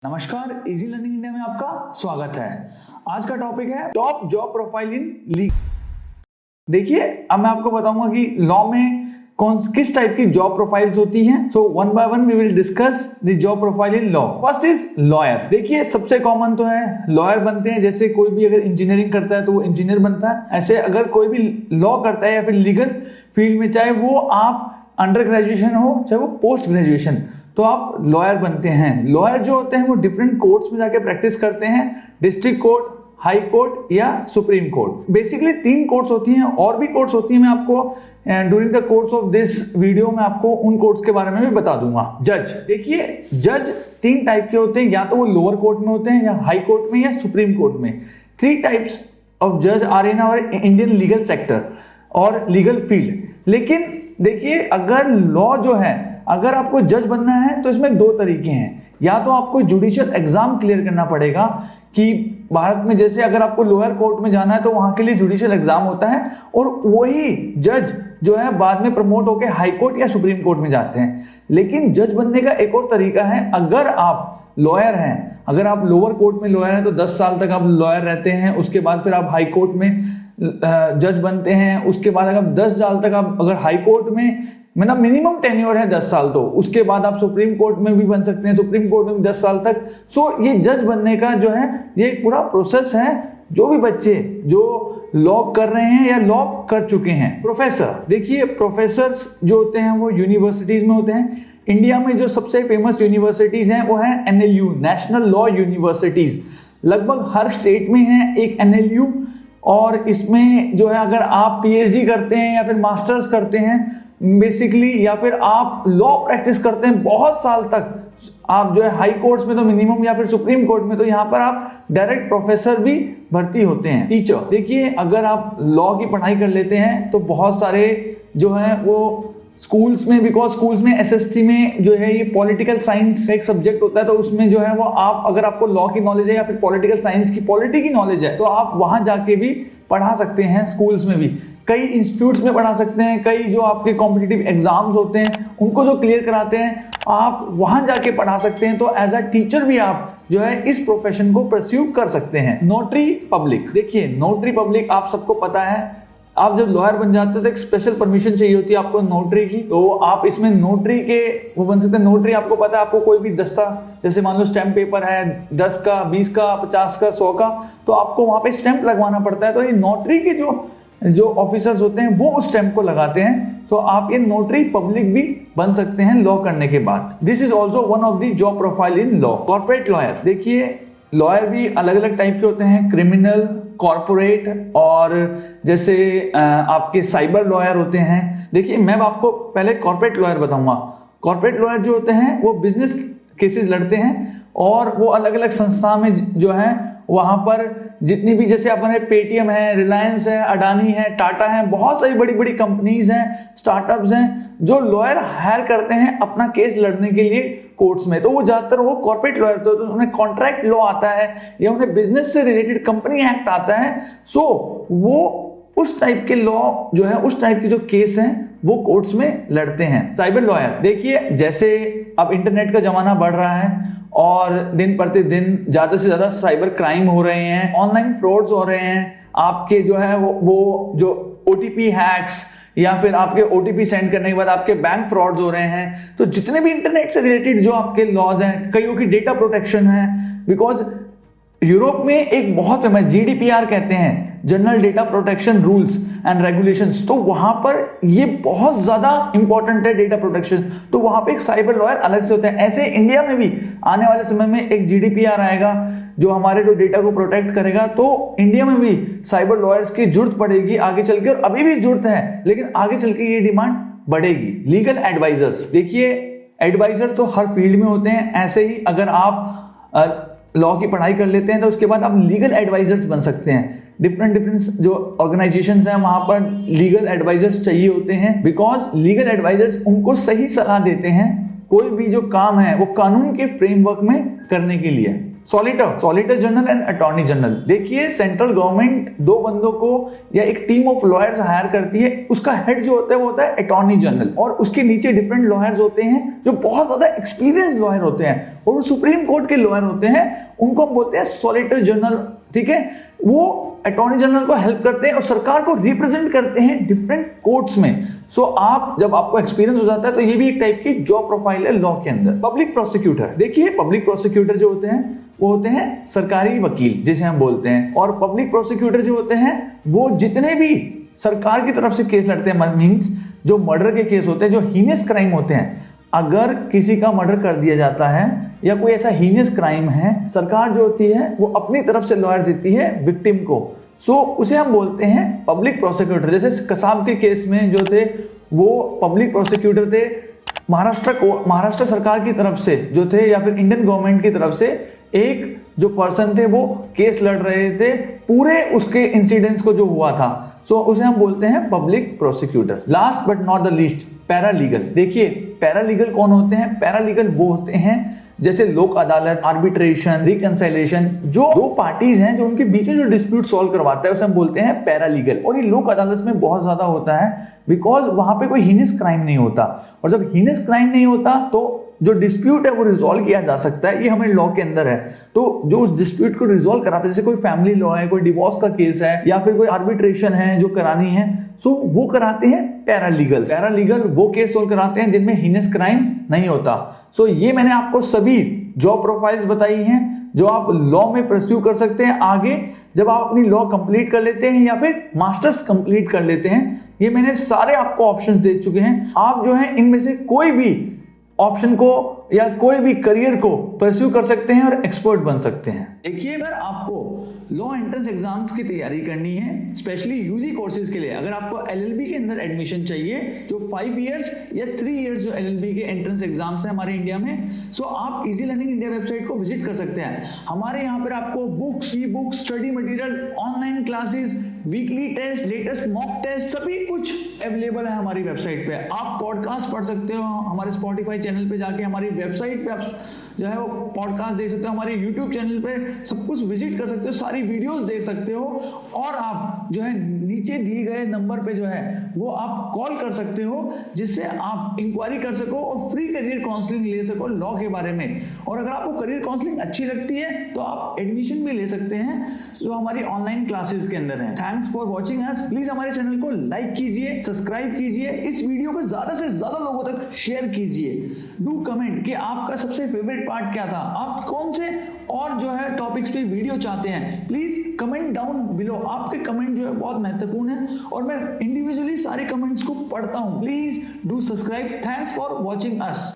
नमस्कार, easy learning India में आपका स्वागत है। आज का टॉपिक है top job profile in legal. देखिए, अब मैं आपको बताऊंगा कि लॉ में किस टाइप की जॉब प्रोफाइल्स होती हैं। So one by one we will discuss the job profile in law. First is lawyer. देखिए, सबसे कॉमन तो है लॉयर बनते हैं। जैसे कोई भी अगर इंजीनियरिंग करता है तो वो इंजीनियर बनता है। ऐसे अगर कोई भी लॉ करता है या फिर लीगल फील्ड में, चाहे वो आप अंडर ग्रेजुएशन हो चाहे वो पोस्ट ग्रेजुएशन, तो आप लॉयर बनते हैं। लॉयर जो होते हैं वो डिफरेंट कोर्ट्स में जाके प्रैक्टिस करते हैं, डिस्ट्रिक्ट कोर्ट, हाई कोर्ट या सुप्रीम कोर्ट। बेसिकली 3 कोर्ट्स होती हैं, और भी कोर्ट्स होती हैं। मैं आपको during the course of this video में आपको उन कोर्ट्स के बारे में भी बता दूंगा। जज, देखिए जज 3 टाइप के होते हैं, या तो वो लोअर कोर्ट में होते हैं, या हाई कोर्ट में, या सुप्रीम कोर्ट में। 3 टाइप्स ऑफ जज are in our Indian legal sector और लीगल फील्ड। लेकिन देखिए, अगर लॉ जो है, अगर आपको जज बनना है तो इसमें 2 तरीके हैं। या तो आपको जुडिशियल एग्जाम क्लियर करना पड़ेगा, कि भारत में जैसे अगर आपको लोअर कोर्ट में जाना है तो वहां के लिए जुडिशियल एग्जाम होता है, और वही जज जो है बाद में प्रमोट होकर हाई कोर्ट या सुप्रीम कोर्ट में जाते हैं। लेकिन जज बनने का एक और तरीका है। अगर आप लॉयर हैं, अगर आप लोअर कोर्ट में लॉयर हैं तो 10 साल तक आप लॉयर रहते हैं। उसके बाद फिर आप हाई कोर्ट में जज बनते हैं। उसके बाद अगर 10 साल तक आप अगर हाई कोर्ट में, मतलब मिनिमम टेन्योर है 10 साल, तो उसके बाद आप सुप्रीम कोर्ट में भी बन सकते हैं, सुप्रीम कोर्ट में भी 10 साल तक। सो ये जज बनने का जो है ये एक पूरा प्रोसेस है। जो भी बच्चे जो लॉ कर रहे हैं या लॉ कर चुके हैं। प्रोफेसर, देखिए प्रोफेसर्स जो होते हैं वो यूनिवर्सिटीज में होते हैं। इंडिया में जो सबसे फेमस यूनिवर्सिटीज हैं वो है NLU, नेशनल लॉ यूनिवर्सिटीज। लगभग हर स्टेट में है एक NLU, और इसमें जो है अगर आप PhD करते हैं या फिर मास्टर्स करते हैं बेसिकली, या फिर आप लॉ प्रैक्टिस करते हैं बहुत साल तक, आप जो है हाई कोर्ट्स में तो मिनिमम, या फिर सुप्रीम कोर्ट में, तो यहाँ पर आप डायरेक्ट प्रोफेसर भी भर्ती होते हैं। टीचर, देखिए अगर आप लॉ की पढ़ाई कर लेते हैं तो बहुत सारे जो है वो स्कूल्स में, बिकॉज स्कूल्स में SST में जो है ये पॉलिटिकल साइंस एक सब्जेक्ट होता है, तो उसमें जो है वो आप अगर आपको लॉ की नॉलेज है या फिर पॉलिटिकल साइंस की पॉलिटी की नॉलेज है तो आप वहां जाके भी पढ़ा सकते हैं। स्कूल्स में भी कई इंस्टीट्यूट्स में पढ़ा सकते हैं। कई जो आपके कॉम्पिटिटिव एग्जाम्स होते हैं उनको जो क्लियर कराते हैं आप वहां जाके पढ़ा सकते हैं। तो एज अ टीचर भी आप जो है इस प्रोफेशन को परस्यू कर सकते हैं। नोटरी पब्लिक, देखिए नोटरी पब्लिक आप सबको पता है, आप जब लॉयर बन जाते हो तो एक स्पेशल परमिशन चाहिए होती है आपको नोटरी की। तो आप इसमें नोटरी के वो बन सकते हैं। नोटरी आपको पता है, आपको कोई भी दस्ता, जैसे मान लो स्टैम्प पेपर है 10 का, 20 का, 50 का, 100 का, तो आपको वहां पे स्टैंप लगवाना पड़ता है। तो ये नोटरी के जो ऑफिसर्स होते हैं वो उस स्टैंप को लगाते हैं। तो आप ये नोटरी पब्लिक भी बन सकते हैं लॉ करने के बाद। This is also one of the job profile in law. Corporate lawyer, देखिए लॉयर भी अलग अलग टाइप के होते हैं, क्रिमिनल, कॉर्पोरेट, और जैसे आपके साइबर लॉयर होते हैं। देखिए मैं आपको पहले कॉर्पोरेट लॉयर बताऊंगा। कॉर्पोरेट लॉयर जो होते हैं वो बिजनेस केसेस लड़ते हैं, और वो अलग अलग संस्था में जो है वहां पर जितनी भी, जैसे अपने पेटीएम है, रिलायंस है, अडानी है, टाटा है, बहुत सारी बड़ी बड़ी कंपनीज हैं, स्टार्टअप्स हैं, जो लॉयर हायर करते हैं अपना केस लड़ने के लिए कोर्ट्स में। तो वो ज्यादातर वो कॉर्पोरेट लॉयर, तो उन्हें कॉन्ट्रैक्ट लॉ आता है या उन्हें बिजनेस से रिलेटेड कंपनी एक्ट आता है। सो वो उस टाइप के लॉ जो है, उस टाइप के जो केस हैं वो कोर्ट्स में लड़ते हैं। साइबर लॉयर, देखिए जैसे अब इंटरनेट का जमाना बढ़ रहा है और दिन प्रतिदिन ज्यादा से ज्यादा साइबर क्राइम हो रहे हैं, ऑनलाइन फ्रॉड्स हो रहे हैं। आपके जो है वो जो OTP हैक्स, या फिर आपके OTP सेंड करने के बाद आपके बैंक फ्रॉड्स हो रहे हैं। तो जितने भी इंटरनेट से रिलेटेड जो आपके लॉज हैं, कईयों की डेटा प्रोटेक्शन है, बिकॉज यूरोप में एक बहुत फेमस GDPR कहते हैं, general data protection rules and regulations. तो वहां पर ये बहुत ज्यादा इंपॉर्टेंट है डेटा प्रोटेक्शन। तो वहां पे एक साइबर लॉयर अलग से होते हैं। ऐसे इंडिया में भी आने वाले समय में एक GDPR आएगा जो हमारे जो डेटा को प्रोटेक्ट करेगा। तो इंडिया में भी साइबर लॉयर्स की जरूरत पड़ेगी आगे चल के, और अभी भी जरूरत है, लेकिन आगे चल के ये डिमांड बढ़ेगी। लीगल एडवाइजर्स, देखिए एडवाइजर तो हर फील्ड में होते हैं। ऐसे ही अगर आप लॉ की पढ़ाई कर लेते हैं तो उसके बाद आप लीगल एडवाइजर्स बन सकते हैं। डिफरेंट जो ऑर्गेनाइजेशंस हैं वहां पर लीगल एडवाइजर्स चाहिए होते हैं, बिकॉज लीगल एडवाइजर्स उनको सही सलाह देते हैं कोई भी जो काम है वो कानून के फ्रेमवर्क में करने के लिए। Solicitor general and attorney general, देखिए सेंट्रल गवर्नमेंट दो बंदों को या एक टीम ऑफ लॉयर्स हायर करती है, उसका हेड जो होता है वो होता है अटॉर्नी जनरल, और उसके नीचे डिफरेंट लॉयर्स होते हैं जो बहुत ज्यादा एक्सपीरियंस लॉयर होते हैं और वो सुप्रीम कोर्ट के लॉयर होते हैं, उनको हम बोलते हैं सॉलिसिटर जनरल। ठीक है, वो अटॉर्नी जनरल को हेल्प करते हैं और सरकार को रिप्रेजेंट करते हैं डिफरेंट कोर्ट्स में। सो आप जब आपको एक्सपीरियंस हो जाता है तो ये भी एक टाइप की जॉब प्रोफाइल है लॉ के अंदर। पब्लिक प्रोसिक्यूटर, देखिए पब्लिक प्रोसिक्यूटर जो होते हैं वो होते हैं सरकारी वकील जिसे हम बोलते हैं, और पब्लिक प्रोसिक्यूटर जो होते हैं वो जितने भी सरकार की तरफ से केस लड़ते हैं, मींस जो मर्डर के केस होते हैं, जो हीनियस क्राइम होते हैं, अगर किसी का मर्डर कर दिया जाता है या कोई ऐसा हीनियस क्राइम है, सरकार जो होती है वो अपनी तरफ से लॉयर देती है विक्टिम को। सो उसे हम बोलते हैं पब्लिक प्रोसिक्यूटर। जैसे कसाब के केस में जो थे वो पब्लिक प्रोसिक्यूटर थे, महाराष्ट्र सरकार की तरफ से जो थे या फिर इंडियन गवर्नमेंट की तरफ से एक जो पर्सन थे वो केस लड़ रहे थे पूरे उसके इंसिडेंट्स को जो हुआ था। सो उसे हम बोलते हैं public prosecutor. Last but not the least, paralegal. देखिए पैरालीगल कौन होते हैं? पैरालीगल वो होते हैं जैसे लोक अदालत, आर्बिट्रेशन, रिकंसिलिएशन, जो दो पार्टीज हैं जो उनके बीच में जो डिस्प्यूट सॉल्व करवाता है उसे हम बोलते हैं पैरालीगल। और ये लोक अदालत में बहुत ज्यादा होता है बिकॉज वहां पे कोई हीनियस क्राइम नहीं होता, और जब हीनियस क्राइम नहीं होता तो जो डिस्प्यूट है वो रिजॉल्व किया जा सकता है। ये हमारे लॉ के अंदर है। तो जो उस डिस्प्यूट को रिजॉल्व कराते हैं, जैसे कोई फैमिली लॉ है, कोई डिवोर्स का केस है या फिर कोई आर्बिट्रेशन है जो करानी है, सो वो कराते हैं पैरालीगल। पैरालीगल वो केस सॉल्व कराते हैं जिनमें हीनियस क्राइम नहीं होता। सो ये मैंने आपको सभी जॉब प्रोफाइल्स बताई हैं जो आप लॉ में परस्यू कर सकते हैं आगे जब आप अपनी लॉ कंप्लीट कर लेते हैं या फिर मास्टर्स कंप्लीट कर लेते हैं। ये मैंने सारे आपको ऑप्शंस दे चुके हैं। आप जो है इनमें से कोई भी ऑप्शन को या कोई भी करियर को परस्यू कर सकते हैं और एक्सपर्ट बन सकते हैं। देखिए अगर आपको लॉ एंट्रेंस एग्जाम्स की तैयारी करनी है, स्पेशली यूजी कोर्सेज के लिए, अगर आपको एलएलबी के अंदर एडमिशन चाहिए जो 5 इयर्स या 3 इयर्स जो एलएलबी के एंट्रेंस एग्जाम्स हैं हमारे इंडिया में, सो आप इजी लर्निंग इंडिया वेबसाइट को विजिट कर सकते हैं। हमारे यहाँ पर आपको books, e books, study material, online classes, weekly test, latest mock test, सभी कुछ अवेलेबल है हमारी वेबसाइट पे। आप पॉडकास्ट पढ़ सकते हो हमारे स्पॉटिफाई चैनल पे जाके, हमारी वेबसाइट पे आप जो है वो पॉडकास्ट देख सकते हो, हमारे यूट्यूब चैनल पे सब कुछ विजिट कर सकते हो, सारी वीडियोस देख सकते हो, और आप जो है नीचे दिए गए नंबर पे जो है वो आप कॉल कर सकते हो जिससे आप इंक्वायरी कर सको और फ्री करियर काउंसलिंग ले सको लॉ के बारे में। और अगर आपको करियर काउंसलिंग अच्छी लगती है तो आप एडमिशन भी ले सकते हैं जो हमारी ऑनलाइन क्लासेस के अंदर है। Thanks for watching us. Please हमारे चैनल को लाइक कीजिए, सब्सक्राइब कीजिए, इस वीडियो को ज्यादा से ज्यादा लोगों तक शेयर कीजिए। डू कमेंट कि आपका सबसे फेवरेट पार्ट क्या था, आप कौन से और जो है टॉपिक्स पे वीडियो चाहते हैं। प्लीज कमेंट डाउन बिलो, आपके कमेंट जो है बहुत महत्वपूर्ण है और मैं इंडिविजुअली सारे कमेंट्स को पढ़ता हूं। Please do subscribe. Thanks for watching us.